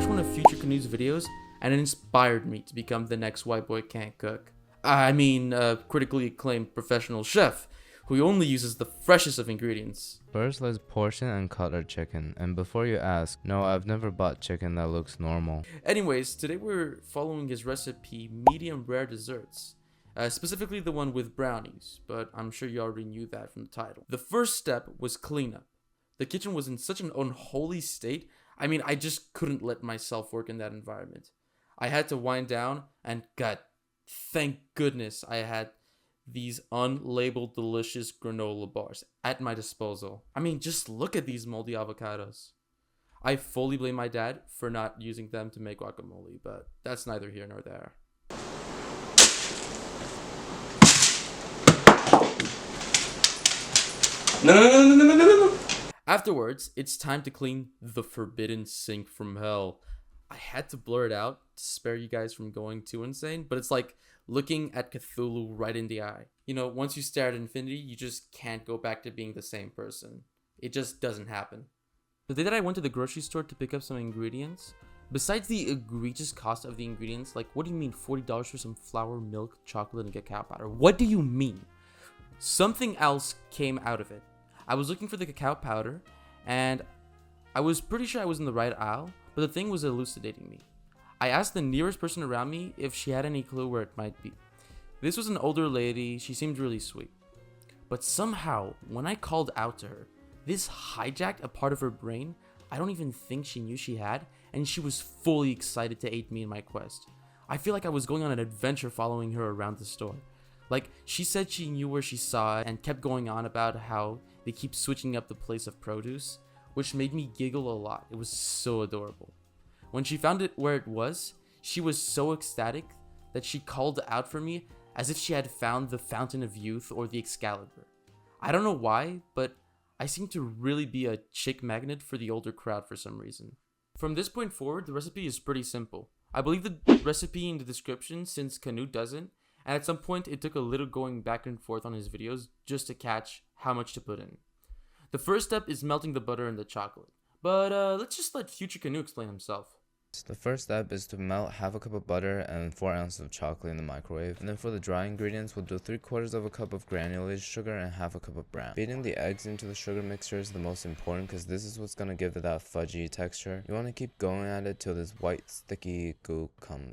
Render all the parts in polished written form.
watched one of Future Canoe's videos and it inspired me to become the next white boy can't cook. I mean, critically acclaimed professional chef who only uses the freshest of ingredients. First, let's portion and cut our chicken. And before you ask, no, I've never bought chicken that looks normal. Anyways, today we're following his recipe medium rare desserts. Specifically the one with brownies, but I'm sure you already knew that from the title. The first step was cleanup. The kitchen was in such an unholy state, I just couldn't let myself work in that environment. I had to wind down, and God, thank goodness I had these unlabeled delicious granola bars at my disposal. Just look at these moldy avocados. I fully blame my dad for not using them to make guacamole, but that's neither here nor there. No. Afterwards, it's time to clean the forbidden sink from hell. I had to blur it out to spare you guys from going too insane, but it's like looking at Cthulhu right in the eye. You know, once you stare at infinity, you just can't go back to being the same person. It just doesn't happen. The day that I went to the grocery store to pick up some ingredients, besides the egregious cost of the ingredients, like what do you mean $40 for some flour, milk, chocolate, and cacao powder? What do you mean? Something else came out of it. I was looking for the cacao powder, and I was pretty sure I was in the right aisle, but the thing was elucidating me. I asked the nearest person around me if she had any clue where it might be. This was an older lady, she seemed really sweet. But somehow, when I called out to her, this hijacked a part of her brain I don't even think she knew she had, and she was fully excited to aid me in my quest. I feel like I was going on an adventure following her around the store. Like, she said she knew where she saw it and kept going on about how they keep switching up the place of produce, which made me giggle a lot. It was so adorable. When she found it where it was, she was so ecstatic that she called out for me as if she had found the Fountain of Youth or the Excalibur. I don't know why, but I seem to really be a chick magnet for the older crowd for some reason. From this point forward, the recipe is pretty simple. I believe the recipe in the description since Canoe doesn't, and at some point it took a little going back and forth on his videos just to catch how much to put in. The first step is melting the butter and the chocolate, but let's just let Future Canoe explain himself. The first step is to melt half a cup of butter and 4 ounces of chocolate in the microwave. And then for the dry ingredients, we'll do 3/4 of a cup of granulated sugar and half a cup of brown. Beating the eggs into the sugar mixture is the most important because this is what's going to give it that fudgy texture. You want to keep going at it till this white sticky goo comes.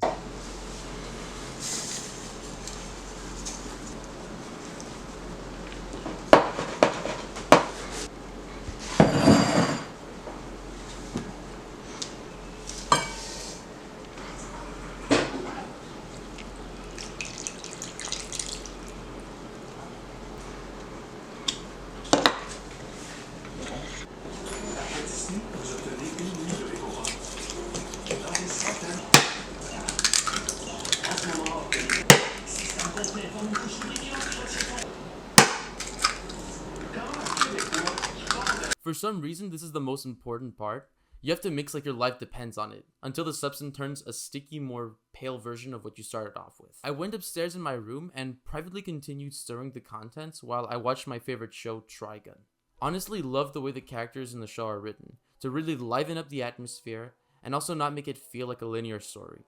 For some reason, this is the most important part. You have to mix like your life depends on it, until the substance turns a sticky, more pale version of what you started off with. I went upstairs in my room and privately continued stirring the contents while I watched my favorite show, Trigun. Honestly, love the way the characters in the show are written, to really liven up the atmosphere, and also not make it feel like a linear story.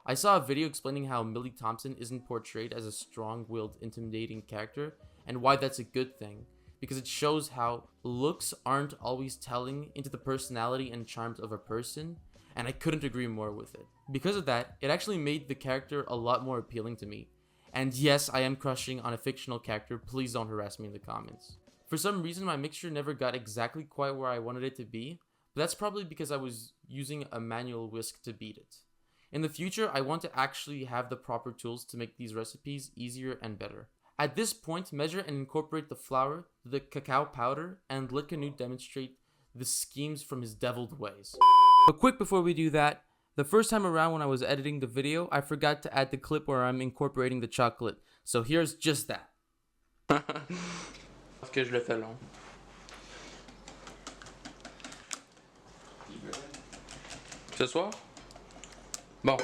I saw a video explaining how Millie Thompson isn't portrayed as a strong-willed, intimidating character, and why that's a good thing, because it shows how looks aren't always telling into the personality and charms of a person, and I couldn't agree more with it. Because of that, it actually made the character a lot more appealing to me. And yes, I am crushing on a fictional character, please don't harass me in the comments. For some reason, my mixture never got exactly quite where I wanted it to be, but that's probably because I was using a manual whisk to beat it. In the future, I want to actually have the proper tools to make these recipes easier and better. At this point, measure and incorporate the flour, the cacao powder, and let Canoe demonstrate the schemes from his deviled ways. But quick before we do that, the first time around when I was editing the video, I forgot to add the clip where I'm incorporating the chocolate. So here's just that. Parce que je le fais long. Ce soir? Bon.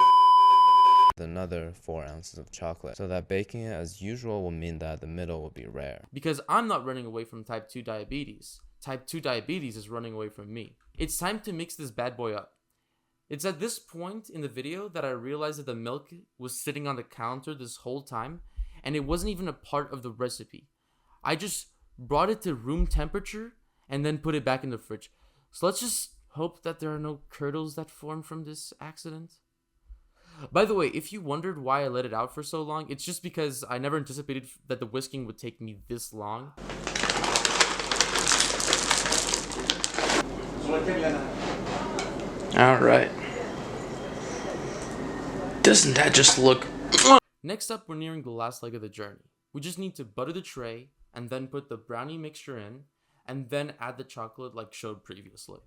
Another 4 ounces of chocolate, so that baking it as usual will mean that the middle will be rare. Because I'm not running away from type 2 diabetes. Type 2 diabetes is running away from me. It's time to mix this bad boy up. It's at this point in the video that I realized that the milk was sitting on the counter this whole time, and it wasn't even a part of the recipe. I just brought it to room temperature and then put it back in the fridge. So let's just hope that there are no curdles that form from this accident. By the way, if you wondered why I let it out for so long, it's just because I never anticipated that the whisking would take me this long. Alright. Doesn't that just look... Next up, we're nearing the last leg of the journey. We just need to butter the tray, and then put the brownie mixture in, and then add the chocolate like showed previously.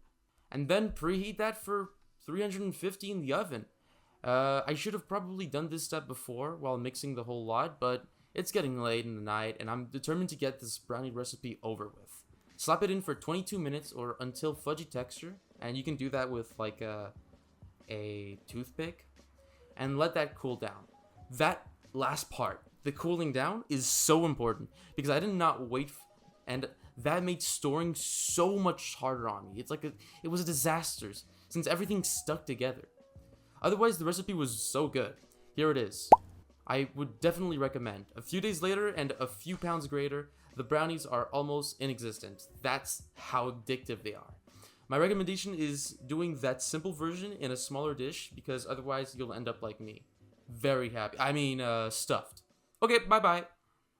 And then preheat that for 350 in the oven. I should have probably done this step before while mixing the whole lot, but it's getting late in the night, and I'm determined to get this brownie recipe over with. Slap it in for 22 minutes or until fudgy texture, and you can do that with like a toothpick, and let that cool down. That last part, the cooling down, is so important because I did not wait, and that made storing so much harder on me. It was a disaster since everything stuck together. Otherwise, the recipe was so good. Here it is. I would definitely recommend. A few days later and a few pounds greater, the brownies are almost inexistent. That's how addictive they are. My recommendation is doing that simple version in a smaller dish because otherwise you'll end up like me. Very happy. Stuffed. Okay, bye-bye.